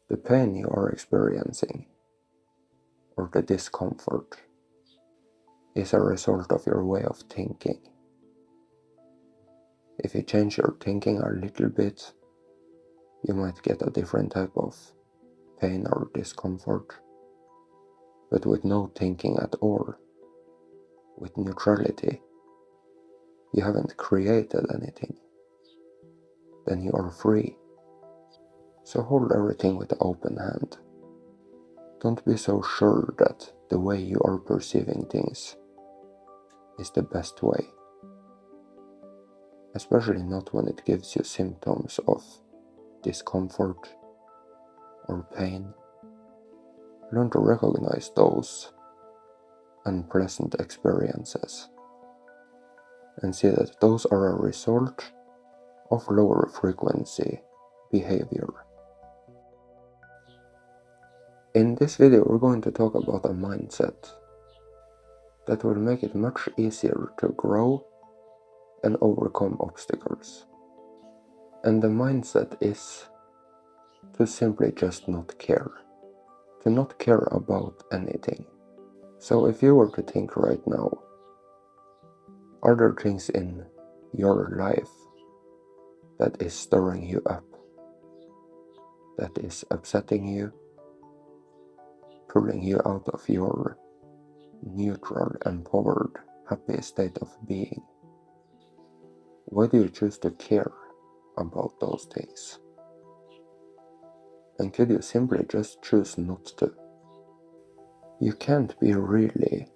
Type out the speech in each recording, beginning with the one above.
The pain you are experiencing, or the discomfort, is a result of your way of thinking. If you change your thinking a little bit, you might get a different type of pain or discomfort. But with no thinking at all, with neutrality, you haven't created anything. Then you are free. So hold everything with an open hand. Don't be so sure that the way you are perceiving things is the best way. Especially not when it gives you symptoms of discomfort or pain. Learn to recognize those unpleasant experiences and see that those are a result of lower frequency behavior. In this video, we're going to talk about a mindset that will make it much easier to grow and overcome obstacles. And the mindset is to simply just not care, to not care about anything. So if you were to think right now, are there things in your life that is stirring you up, that is upsetting you, pulling you out of your neutral, empowered, happy state of being? Why do you choose to care about those things? And could you simply just choose not to? You can't be really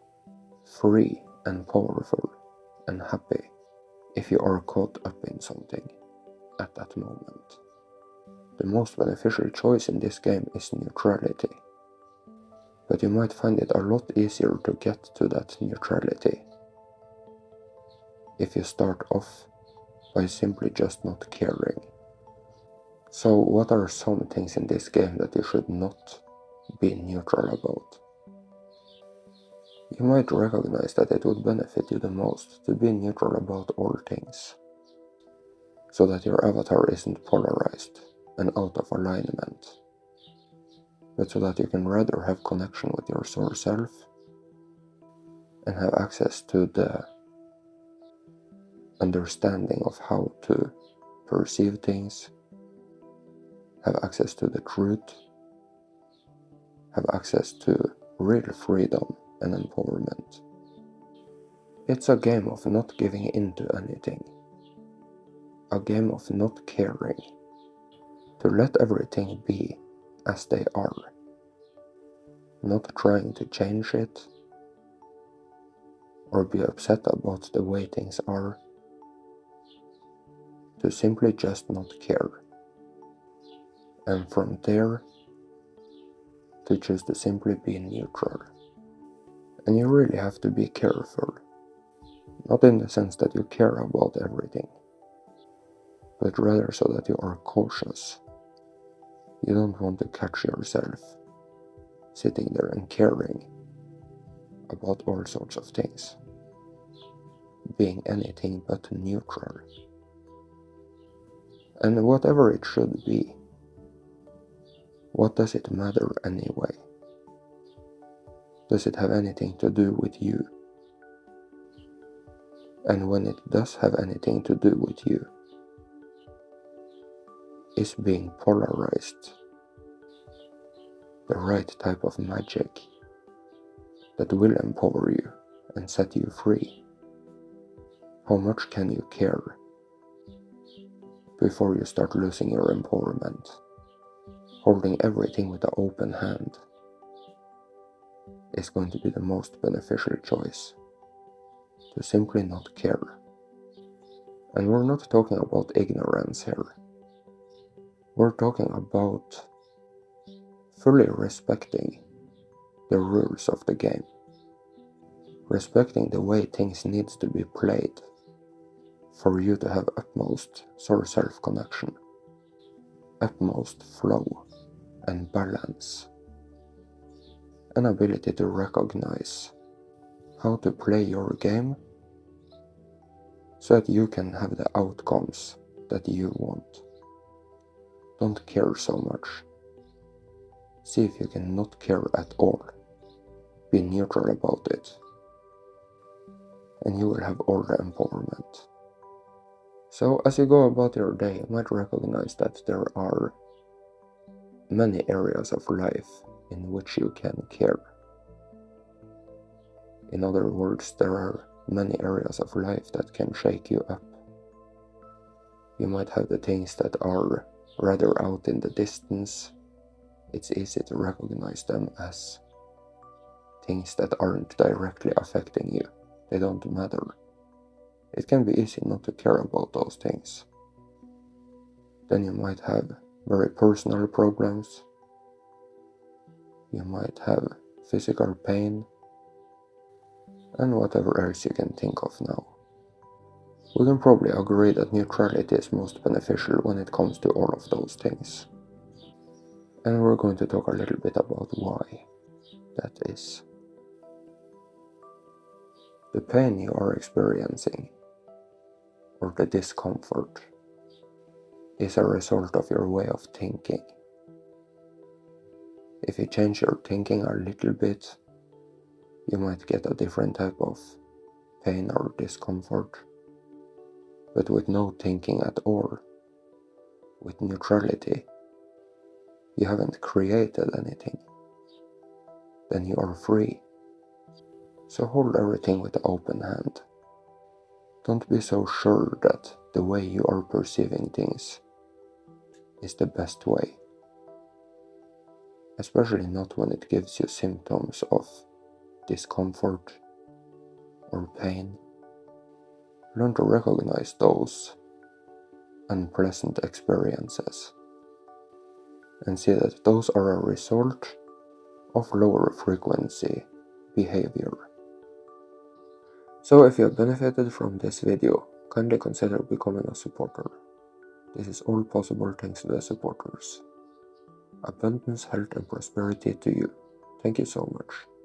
free and powerful and happy if you are caught up in something at that moment. The most beneficial choice in this game is neutrality. But you might find it a lot easier to get to that neutrality if you start off by simply just not caring. So what are some things in this game that you should not be neutral about? You might recognize that it would benefit you the most to be neutral about all things, so that your avatar isn't polarized and out of alignment, but so that you can rather have connection with your source self and have access to the understanding of how to perceive things, have access to the truth, have access to real freedom and empowerment. It's a game of not giving in to anything, a game of not caring, to let everything be as they are, not trying to change it or be upset about the way things are, to simply just not care. And from there, to choose to simply be neutral. And you really have to be careful, not in the sense that you care about everything, but rather so that you are cautious. You don't want to catch yourself sitting there and caring about all sorts of things, being anything but neutral. And whatever it should be, what does it matter anyway? Does it have anything to do with you? And when it does have anything to do with you, is being polarized the right type of magic that will empower you and set you free? How much can you care before you start losing your empowerment? Holding everything with an open hand is going to be the most beneficial choice, to simply not care. And we're not talking about ignorance here. We're talking about fully respecting the rules of the game, respecting the way things need to be played for you to have utmost source self connection, utmost flow and balance, an ability to recognize how to play your game so that you can have the outcomes that you want. Don't care so much See if you can not care at all. Be neutral about it. And you will have all the empowerment. So as you go about your day, you might recognize that there are many areas of life in which you can care. In other words, there are many areas of life that can shake you up. You might have the things that are rather out in the distance. It's easy to recognize them as things that aren't directly affecting you. They don't matter. It can be easy not to care about those things. Then you might have very personal problems. You might have physical pain, and whatever else you can think of now. We can probably agree that neutrality is most beneficial when it comes to all of those things. And we're going to talk a little bit about why that is. The pain you are experiencing, or the discomfort, is a result of your way of thinking. If you change your thinking a little bit, you might get a different type of pain or discomfort. But with no thinking at all, with neutrality, you haven't created anything. Then you are free. So hold everything with an open hand. Don't be so sure that the way you are perceiving things is the best way. Especially not when it gives you symptoms of discomfort or pain. Learn to recognize those unpleasant experiences and see that those are a result of lower frequency behavior. So if you have benefited from this video, kindly consider becoming a supporter. This is all possible thanks to the supporters. Abundance, health and prosperity to you. Thank you so much.